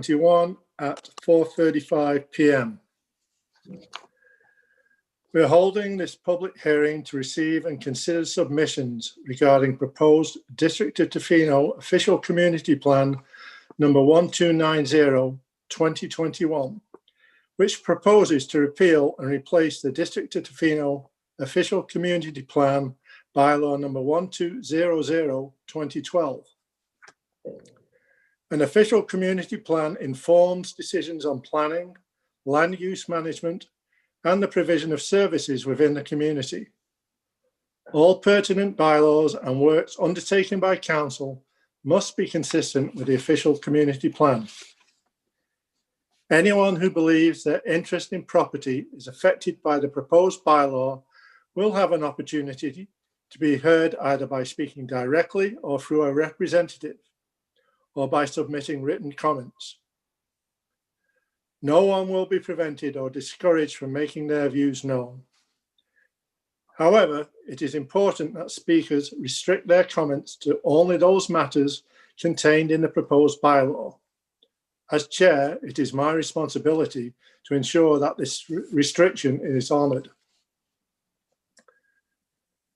2021 at 4:35 p.m. We are holding this public hearing to receive and consider submissions regarding proposed District of Tofino Official Community Plan number 1290-2021, which proposes to repeal and replace the District of Tofino Official Community Plan bylaw number 1200-2012. An official community plan informs decisions on planning, land use management, and the provision of services within the community. All pertinent bylaws and works undertaken by council must be consistent with the official community plan. Anyone who believes their interest in property is affected by the proposed bylaw will have an opportunity to be heard either by speaking directly or through a representative, or by submitting written comments. No one will be prevented or discouraged from making their views known. However, it is important that speakers restrict their comments to only those matters contained in the proposed bylaw. As chair, it is my responsibility to ensure that this restriction is honoured.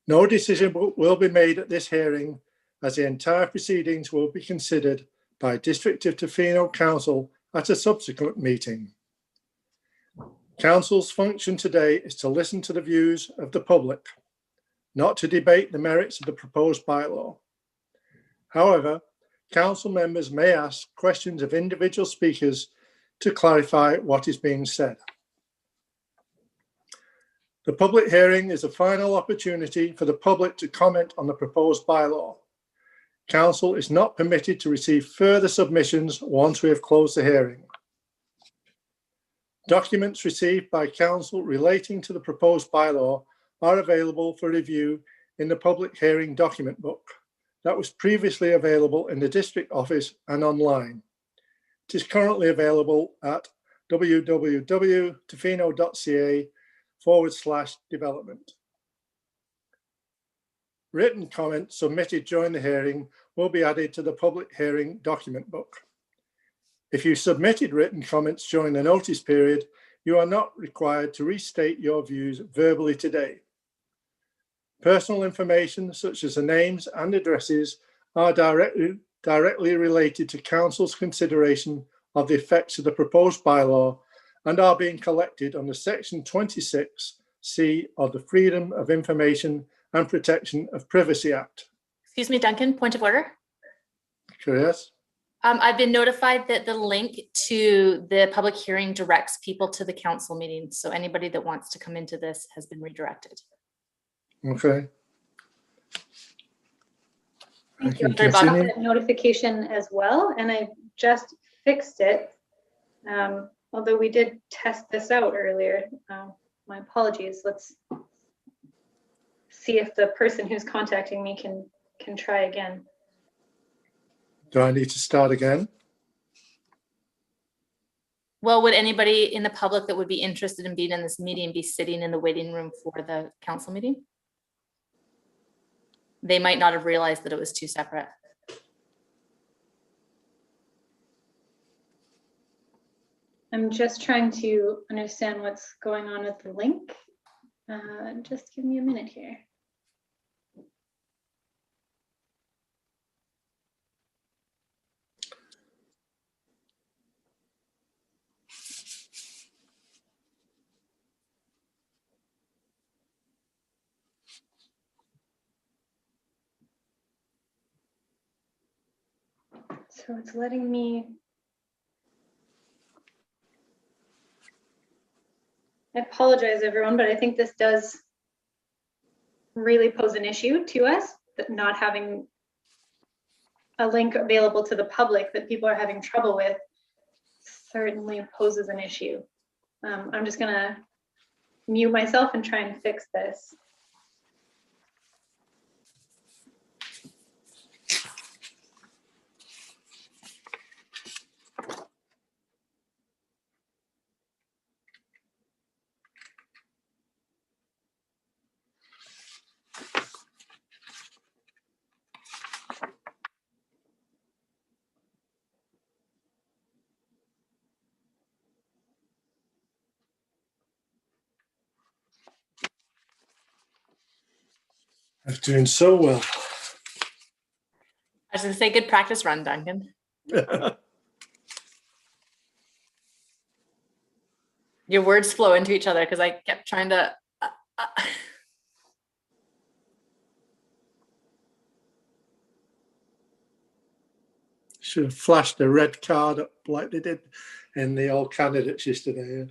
No decision will be made at this hearing, as the entire proceedings will be considered by District of Tofino Council at a subsequent meeting. Council's function today is to listen to the views of the public, not to debate the merits of the proposed bylaw. However, council members may ask questions of individual speakers to clarify what is being said. The public hearing is a final opportunity for the public to comment on the proposed bylaw. Council is not permitted to receive further submissions once we have closed the hearing. Documents received by council relating to the proposed bylaw are available for review in the public hearing document book that was previously available in the district office and online. It is currently available at www.tofino.ca/development. Written comments submitted during the hearing will be added to the public hearing document book. If you submitted written comments during the notice period, you are not required to restate your views verbally today. Personal information such as the names and addresses are directly related to council's consideration of the effects of the proposed bylaw and are being collected under Section 26C of the Freedom of Information and Protection of Privacy Act. Excuse me, Duncan, point of order. Yes. I've been notified that the link to the public hearing directs people to the council meeting. So anybody that wants to come into this has been redirected. Okay. Thank you. I got that notification as well, and I just fixed it. Although we did test this out earlier. My apologies. Let's see if the person who's contacting me can try again. Do I need to start again? Well, would anybody in the public that would be interested in being in this meeting be sitting in the waiting room for the council meeting? They might not have realized that it was two separate. I'm just trying to understand what's going on with the link. Just give me a minute here. So it's letting me. I apologize, everyone, but I think this does really pose an issue to us, that not having a link available to the public that people are having trouble with certainly poses an issue. I'm just gonna mute myself and try and fix this. I'm doing so well. I was gonna say, good practice run, Duncan. Your words flow into each other because I kept trying to. Should have flashed a red card up like they did in the old candidates yesterday.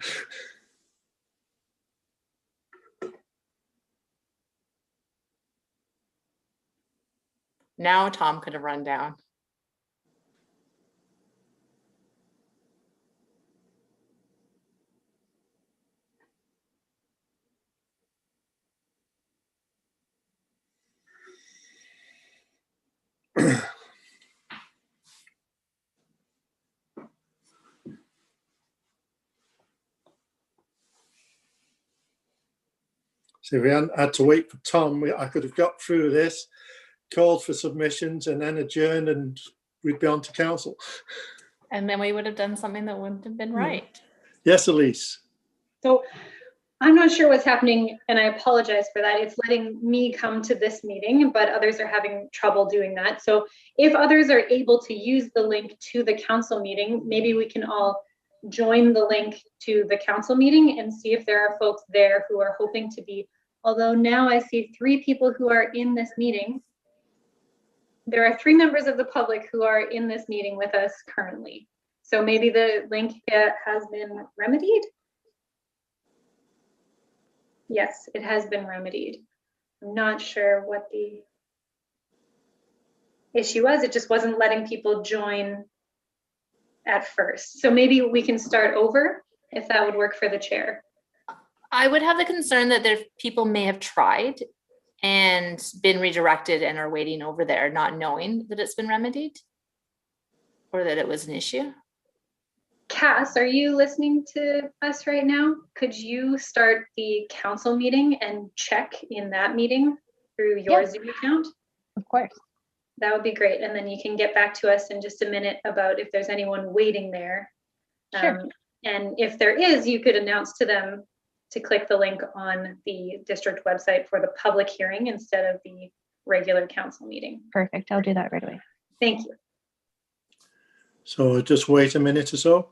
Now Tom could have run down. So if we hadn't had to wait for Tom, I could have got through this, called for submissions and then adjourned and we'd be on to council. And then we would have done something that wouldn't have been right. Yes, Elise. So I'm not sure what's happening, and I apologize for that. It's letting me come to this meeting, but others are having trouble doing that. So if others are able to use the link to the council meeting, maybe we can all join the link to the council meeting and see if there are folks there who are hoping to be. Although now I see 3 people who are in this meeting. There are 3 members of the public who are in this meeting with us currently. So maybe the link has been remedied. Yes, it has been remedied. I'm not sure what the issue was. It just wasn't letting people join at first. So maybe we can start over if that would work for the chair. I would have the concern that there people may have tried and been redirected and are waiting over there, not knowing that it's been remedied or that it was an issue. Cass, are you listening to us right now? Could you start the council meeting and check in that meeting through your Zoom account? Of course. That would be great. And then you can get back to us in just a minute about if there's anyone waiting there. Sure. And if there is, you could announce to them to click the link on the district website for the public hearing instead of the regular council meeting. Perfect. I'll do that right away. Thank you. So just wait a minute or so.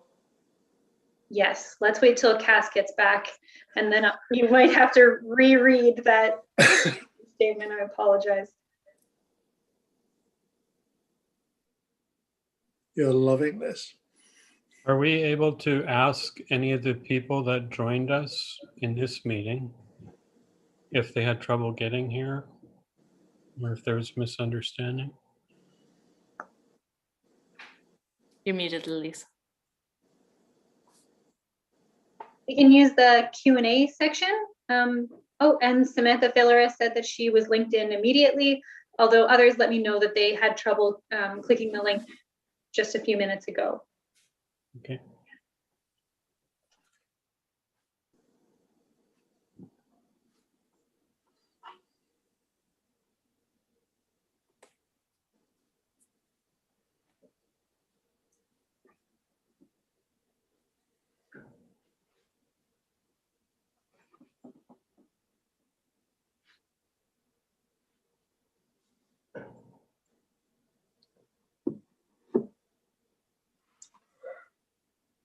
Yes, let's wait till Cass gets back, and then you might have to reread that statement. I apologize. You're loving this. Are we able to ask any of the people that joined us in this meeting if they had trouble getting here or if there was misunderstanding? You're muted, Elise. We can use the Q&A section. Oh, and Samantha Fillera said that she was linked in immediately, although others let me know that they had trouble clicking the link just a few minutes ago. Okay.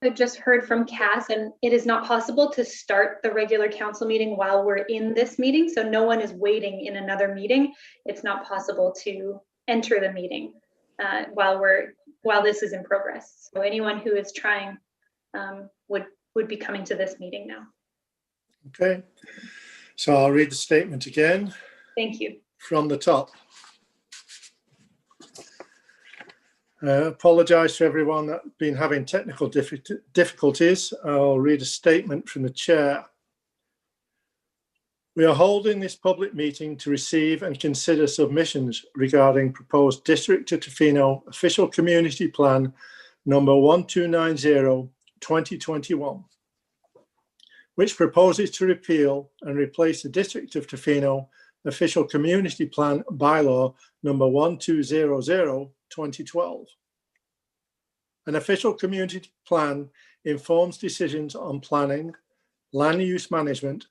I just heard from Cass, and it is not possible to start the regular council meeting while we're in this meeting. So no one is waiting in another meeting. It's not possible to enter the meeting while this is in progress. So anyone who is trying would be coming to this meeting now. Okay. So I'll read the statement again. Thank you. From the top. Apologise to everyone that's been having technical difficulties. I'll read a statement from the chair. We are holding this public meeting to receive and consider submissions regarding proposed District of Tofino Official Community Plan number 1290-2021, which proposes to repeal and replace the District of Tofino Official Community Plan bylaw number 1200-2012. An official community plan informs decisions on planning, land use management,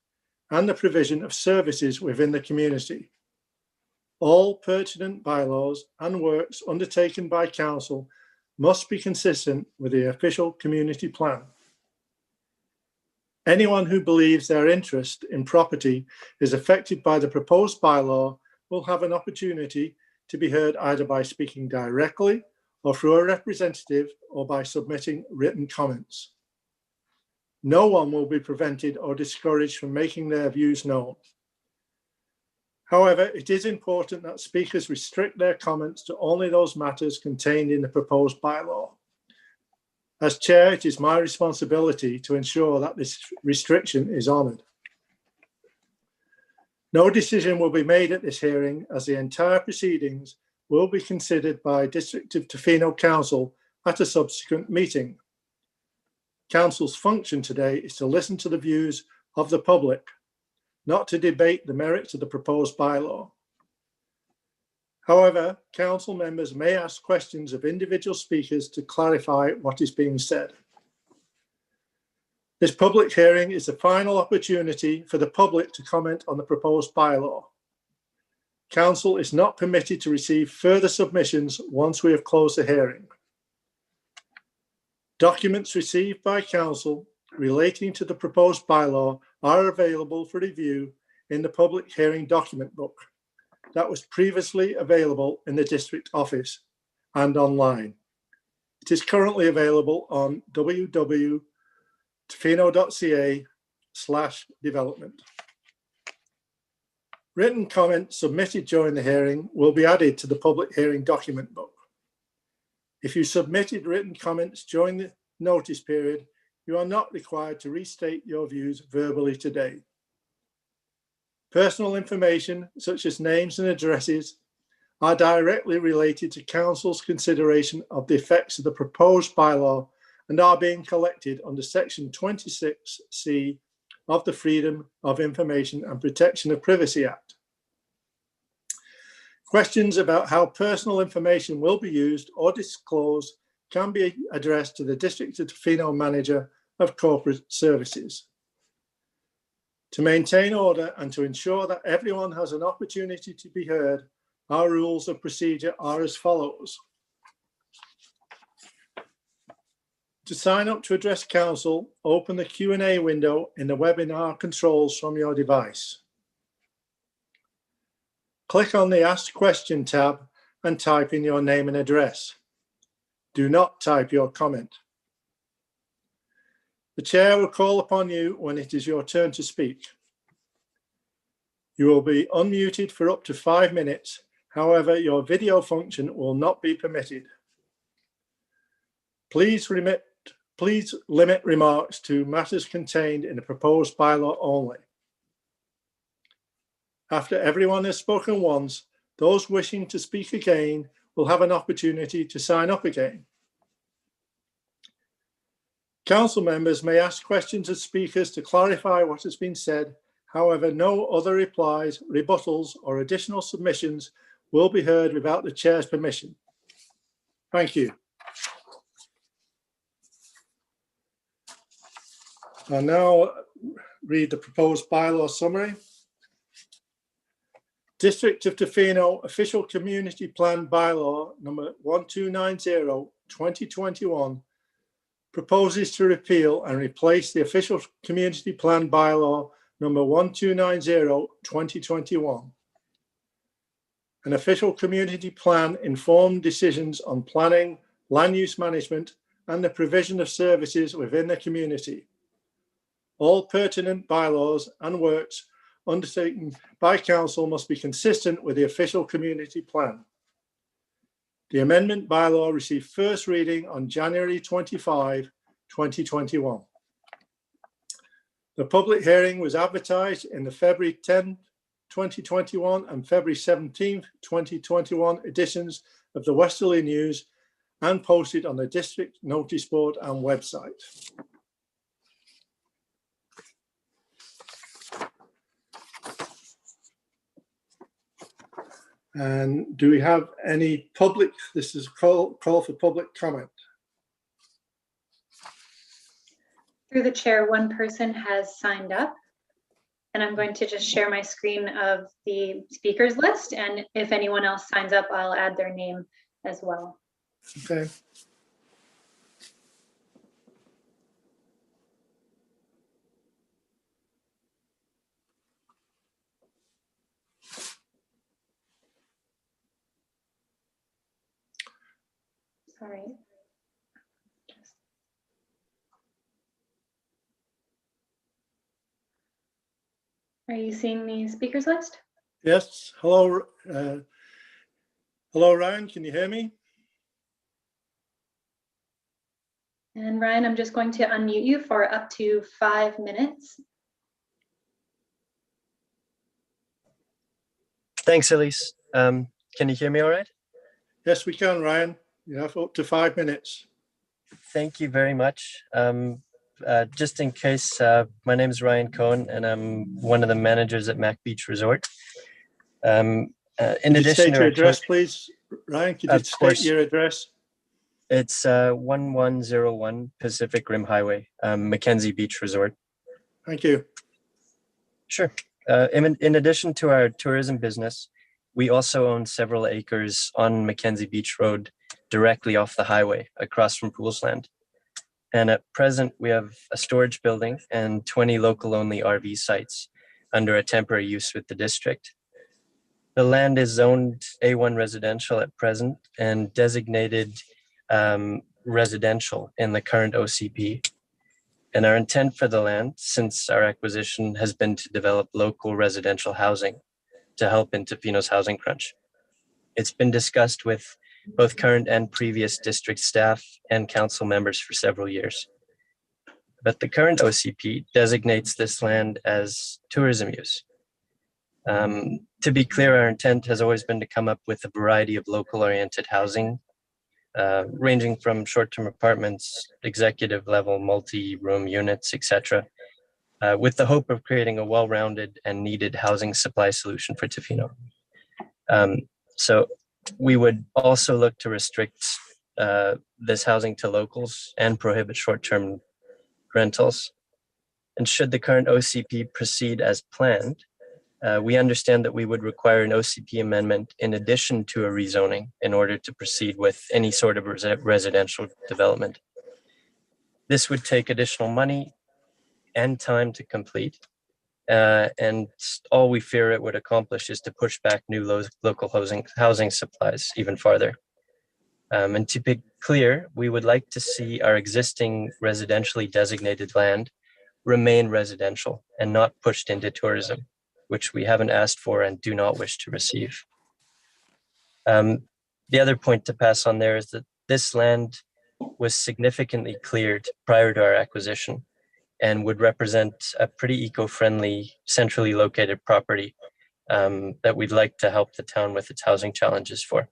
and the provision of services within the community. all pertinent bylaws and works undertaken by council must be consistent with the official community plan. Anyone who believes their interest in property is affected by the proposed bylaw will have an opportunity to be heard either by speaking directly or through a representative or by submitting written comments. No one will be prevented or discouraged from making their views known. However, it is important that speakers restrict their comments to only those matters contained in the proposed bylaw. As chair, it is my responsibility to ensure that this restriction is honoured. No decision will be made at this hearing, as the entire proceedings will be considered by District of Tofino Council at a subsequent meeting. Council's function today is to listen to the views of the public, not to debate the merits of the proposed bylaw. However, council members may ask questions of individual speakers to clarify what is being said. This public hearing is the final opportunity for the public to comment on the proposed bylaw. Council is not permitted to receive further submissions once we have closed the hearing. Documents received by council relating to the proposed bylaw are available for review in the public hearing document book that was previously available in the district office and online. It is currently available on www.tofino.ca/development. Written comments submitted during the hearing will be added to the public hearing document book. If you submitted written comments during the notice period, you are not required to restate your views verbally today. Personal information, such as names and addresses, are directly related to council's consideration of the effects of the proposed bylaw and are being collected under section 26C of the Freedom of Information and Protection of Privacy Act. Questions about how personal information will be used or disclosed can be addressed to the District of Tofino Manager of Corporate Services. To maintain order and to ensure that everyone has an opportunity to be heard, our rules of procedure are as follows. To sign up to address council, open the Q&A window in the webinar controls from your device. Click on the Ask Question tab and type in your name and address. Do not type your comment. The chair will call upon you when it is your turn to speak. You will be unmuted for up to 5 minutes. However, your video function will not be permitted. Please limit remarks to matters contained in the proposed bylaw only. After everyone has spoken once, those wishing to speak again will have an opportunity to sign up again. Council members may ask questions of speakers to clarify what has been said. However, no other replies, rebuttals, or additional submissions will be heard without the chair's permission. Thank you. I'll now read the proposed bylaw summary. District of Tofino Official Community Plan Bylaw number 1290/2021 proposes to repeal and replace the Official Community Plan Bylaw number 1290/2021. An official community plan informed decisions on planning, land use management, and the provision of services within the community. All pertinent bylaws and works undertaken by council must be consistent with the official community plan. The amendment bylaw received first reading on January 25, 2021. The public hearing was advertised in the February 10, 2021 and February 17, 2021 editions of the Westerly News and posted on the district notice board and website. And do we have any public, this is a call for public comment. Through the chair, one person has signed up. And I'm going to just share my screen of the speakers list. And if anyone else signs up, I'll add their name as well. Okay. Sorry. Are you seeing the speakers list? Yes. Hello. Hello, Ryan. Can you hear me? And Ryan, I'm just going to unmute you for up to 5 minutes. Thanks, Elise. Can you hear me all right? Yes, we can, Ryan. You have up to 5 minutes. Thank you very much. Just in case, my name is Ryan Cohen, and I'm one of the managers at Mac Beach Resort. In Could you addition state to your our address, please? Ryan, could you Of state course. your address? it's 1101 Pacific Rim Highway, Mackenzie Beach Resort. Thank you. Sure. In addition to our tourism business, we also own several acres on Mackenzie Beach Road, directly off the highway across from Poolsland. And at present, we have a storage building and 20 local-only RV sites under a temporary use with the district. The land is zoned A1 residential at present and designated residential in the current OCP. And our intent for the land since our acquisition has been to develop local residential housing to help in Tofino's housing crunch. It's been discussed with both current and previous district staff and council members for several years. But the current OCP designates this land as tourism use. To be clear, our intent has always been to come up with a variety of local-oriented housing, ranging from short-term apartments, executive level, multi-room units, etc., with the hope of creating a well-rounded and needed housing supply solution for Tofino. So we would also look to restrict this housing to locals and prohibit short-term rentals. And should the current OCP proceed as planned, we understand that we would require an OCP amendment in addition to a rezoning in order to proceed with any sort of residential development. This would take additional money and time to complete. And all we fear it would accomplish is to push back new local housing supplies even farther. And to be clear, we would like to see our existing residentially designated land remain residential and not pushed into tourism, which we haven't asked for and do not wish to receive. The other point to pass on there is that this land was significantly cleared prior to our acquisition and would represent a pretty eco-friendly, centrally located property that we'd like to help the town with its housing challenges for.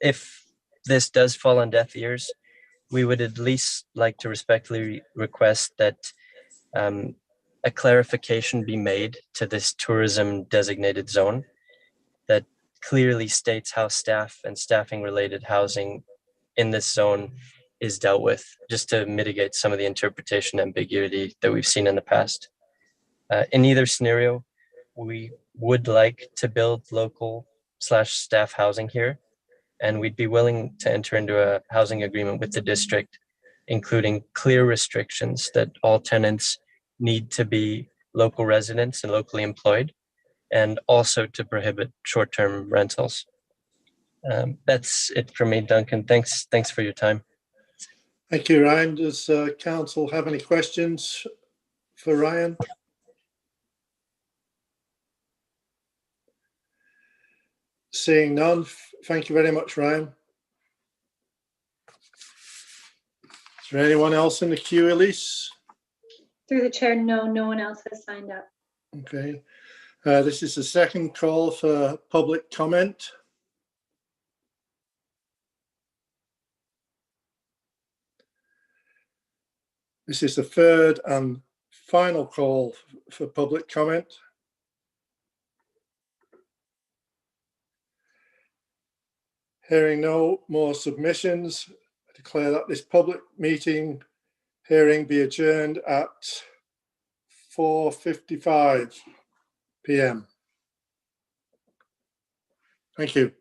If this does fall on deaf ears, we would at least like to respectfully request that a clarification be made to this tourism designated zone that clearly states how staff and staffing related housing in this zone is dealt with, just to mitigate some of the interpretation ambiguity that we've seen in the past. In either scenario, we would like to build local/staff housing here, and we'd be willing to enter into a housing agreement with the district, including clear restrictions that all tenants need to be local residents and locally employed, and also to prohibit short-term rentals. That's it for me, Duncan. Thanks for your time. Thank you, Ryan. Does council have any questions for Ryan? Seeing none, thank you very much, Ryan. Is there anyone else in the queue, Elise? Through the chair, no one else has signed up. Okay. This is the second call for public comment. This is the third and final call for public comment. Hearing no more submissions, I declare that this public meeting hearing be adjourned at 4:55 p.m. Thank you.